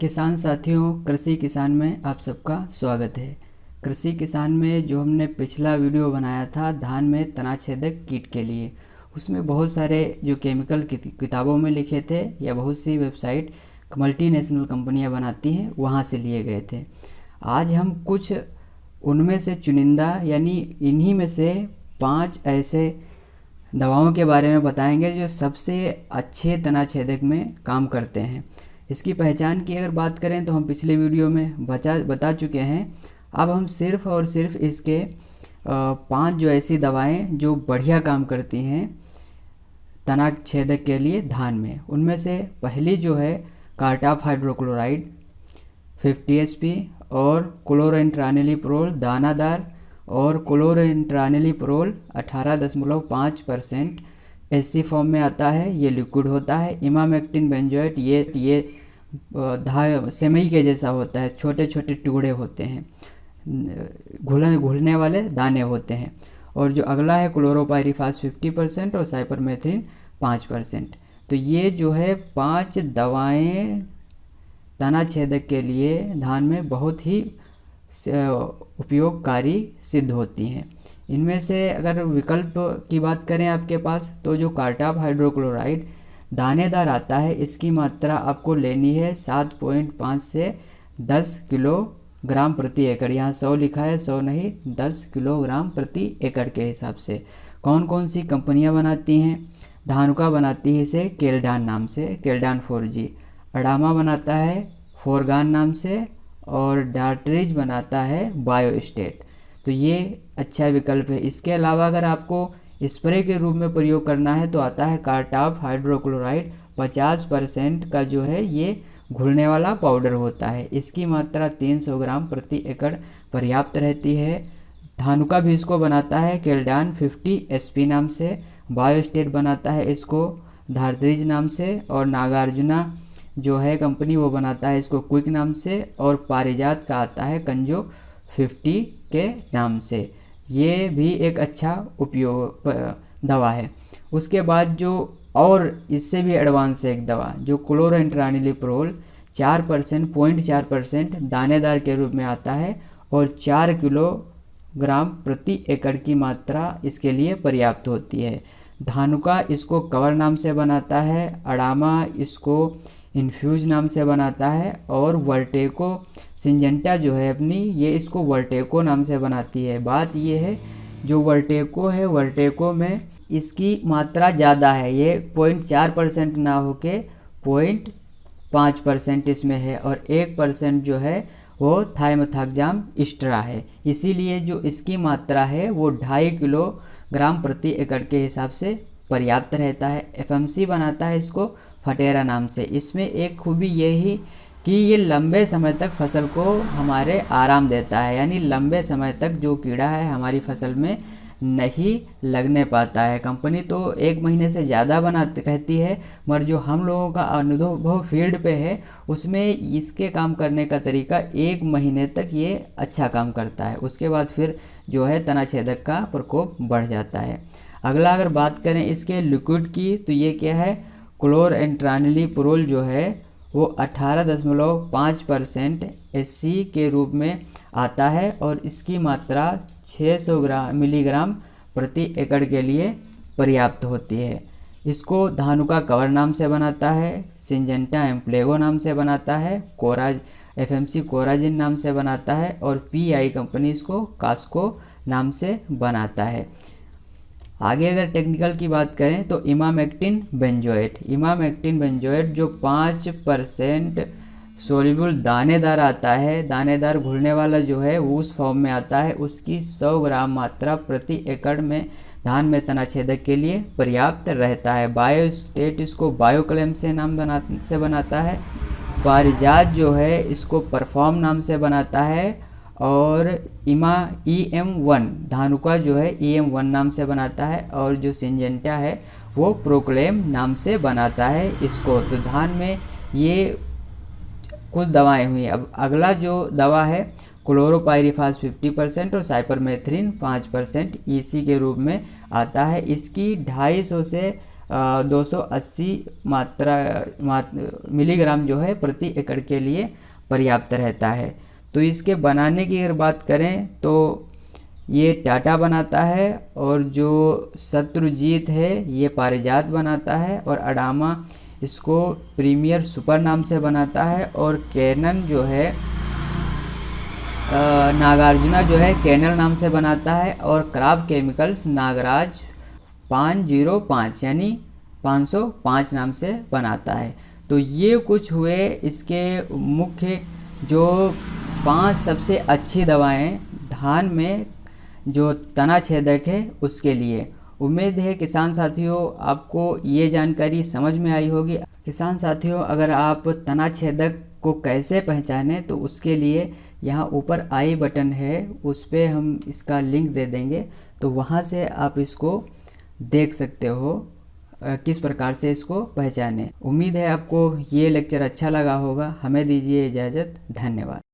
किसान साथियों, कृषि किसान में आप सबका स्वागत है। कृषि किसान में जो हमने पिछला वीडियो बनाया था धान में तनाछेदक कीट के लिए, उसमें बहुत सारे जो केमिकल किताबों में लिखे थे या बहुत सी वेबसाइट मल्टीनेशनल कंपनियां बनाती हैं वहां से लिए गए थे। आज हम कुछ उनमें से चुनिंदा यानी इन्हीं में से 5 ऐसे दवाओं के बारे में बताएंगे जो सबसे अच्छे तनाछेदक में काम करते हैं। इसकी पहचान की अगर बात करें तो हम पिछले वीडियो में बता चुके हैं। अब हम सिर्फ और सिर्फ इसके 5 जो ऐसी दवाएं जो बढ़िया काम करती हैं तनाछेदक के लिए धान में, उनमें से पहली जो है कार्टाप हाइड्रोक्लोराइड 50 SP और क्लोरेंट्रानिलीप्रोल दानादार और क्लोरेंट्रानिलीप्रोल 18.5% एससी फॉर्म में आता है। ये लिक्विड होता है। इमामेक्टिन बेंजोएट ये सेमई के जैसा होता है, छोटे छोटे टुकड़े होते हैं, घुलने वाले दाने होते हैं। और जो अगला है क्लोरोपाइरिफास 50% और साइपरमेथ्रिन 5%। तो ये जो है 5 दवाएं तनाछेदक के लिए धान में बहुत ही उपयोगकारी सिद्ध होती हैं। इनमें से अगर विकल्प की बात करें आपके पास, तो जो कार्टाप हाइड्रोक्लोराइड दानेदार आता है, इसकी मात्रा आपको लेनी है 7.5 से 10 किलोग्राम प्रति एकड़। यहाँ 100 लिखा है, 100 नहीं, 10 किलोग्राम प्रति एकड़ के हिसाब से। कौन कौन सी कंपनियाँ बनाती हैं? धानुका बनाती है इसे केल्डान नाम से, केल्डान 4G। अडामा बनाता है फोरगान नाम से और डार्ट्रिज बनाता है बायोस्टेट। तो ये अच्छा विकल्प है। इसके अलावा अगर आपको स्प्रे के रूप में प्रयोग करना है तो आता है कार्टाप हाइड्रोक्लोराइड 50% का जो है ये घुलने वाला पाउडर होता है। इसकी मात्रा 300 ग्राम प्रति एकड़ पर्याप्त रहती है। धानुका भी इसको बनाता है केल्डान 50 SP नाम से। बायोस्टेट बनाता है इसको धार्ट्रिज नाम से। और नागार्जुना जो है कंपनी, वो बनाता है इसको क्विक नाम से। और पारिजात का आता है कंजो 50 के नाम से। ये भी एक अच्छा उपयोग दवा है। उसके बाद जो और इससे भी एडवांस है एक दवा जो क्लोरेंट्रानिलीप्रोल 4% दानेदार के रूप में आता है और 4 किलोग्राम प्रति एकड़ की मात्रा इसके लिए पर्याप्त होती है। धानुका इसको कवर नाम से बनाता है, अडामा इसको इन्फ्यूज नाम से बनाता है और वर्टेको सिंजेंटा जो है अपनी, ये इसको वर्टेको नाम से बनाती है। बात ये है जो वर्टेको है, वर्टेको में इसकी मात्रा ज़्यादा है। ये 0.4% ना होके 0.5% इसमें है और 1% जो है वो थाइमोथाक्जाम इस्ट्रा है। इसीलिए जो इसकी मात्रा है वो 2.5 किलोग्राम प्रति एकड़ के हिसाब से पर्याप्त रहता है। FMC बनाता है इसको फटेरा नाम से। इसमें एक खूबी यही कि ये लंबे समय तक फसल को हमारे आराम देता है, यानी लंबे समय तक जो कीड़ा है हमारी फसल में नहीं लगने पाता है। कंपनी तो 1 महीने से ज़्यादा बनाती कहती है, मगर जो हम लोगों का अनुभव फील्ड पे है उसमें इसके काम करने का तरीका 1 महीने तक ये अच्छा काम करता है। उसके बाद फिर जो है तनाछेदक का प्रकोप बढ़ जाता है। अगला अगर बात करें इसके लिक्विड की, तो ये क्या है, क्लोरेंट्रानिलीप्रोल जो है वो 18.5% SC के रूप में आता है और इसकी मात्रा 600 मिलीग्राम प्रति एकड़ के लिए पर्याप्त होती है। इसको धानुका कवर नाम से बनाता है, सिंजेंटा एम्प्लेगो नाम से बनाता है, FMC कोराजिन नाम से बनाता है और PI कंपनी इसको कास्को नाम से बनाता है। आगे अगर टेक्निकल की बात करें तो इमामेक्टिन बेंजोएट जो 5% सोल्यूबल दानेदार आता है, दानेदार घुलने वाला जो है वो उस फॉर्म में आता है, उसकी 100 ग्राम मात्रा प्रति एकड़ में धान में तनाछेदक के लिए पर्याप्त रहता है। बायोस्टेट इसको बायोक्लेम से से बनाता है। पारिजात जो है इसको परफॉर्म नाम से बनाता है और EM1 धानुका जो है EM1 नाम से बनाता है और जो सिंजेंटा है वो प्रोक्लेम नाम से बनाता है इसको। तो धान में ये कुछ दवाएं हुई। अब अगला जो दवा है क्लोरोपाइरिफास 50% और साइपरमेथ्रिन 5% EC के रूप में आता है। इसकी 250 से 280 मिलीग्राम जो है प्रति एकड़ के लिए पर्याप्त रहता है। तो इसके बनाने की अगर बात करें तो ये टाटा बनाता है, और जो शत्रुजीत है ये पारिजात बनाता है, और अडामा इसको प्रीमियर सुपर नाम से बनाता है, और कैनन जो है नागार्जुना जो है कैनल नाम से बनाता है, और क्राफ्ट केमिकल्स नागराज 505 यानी 505 नाम से बनाता है। तो ये कुछ हुए इसके मुख्य जो 5 सबसे अच्छी दवाएं धान में जो तना छेदक है उसके लिए। उम्मीद है किसान साथियों आपको ये जानकारी समझ में आई होगी। किसान साथियों अगर आप तना छेदक को कैसे पहचानें तो उसके लिए यहाँ ऊपर आई बटन है, उस पर हम इसका लिंक दे देंगे, तो वहाँ से आप इसको देख सकते हो किस प्रकार से इसको पहचानें। उम्मीद है आपको ये लेक्चर अच्छा लगा होगा। हमें दीजिए इजाज़त। धन्यवाद।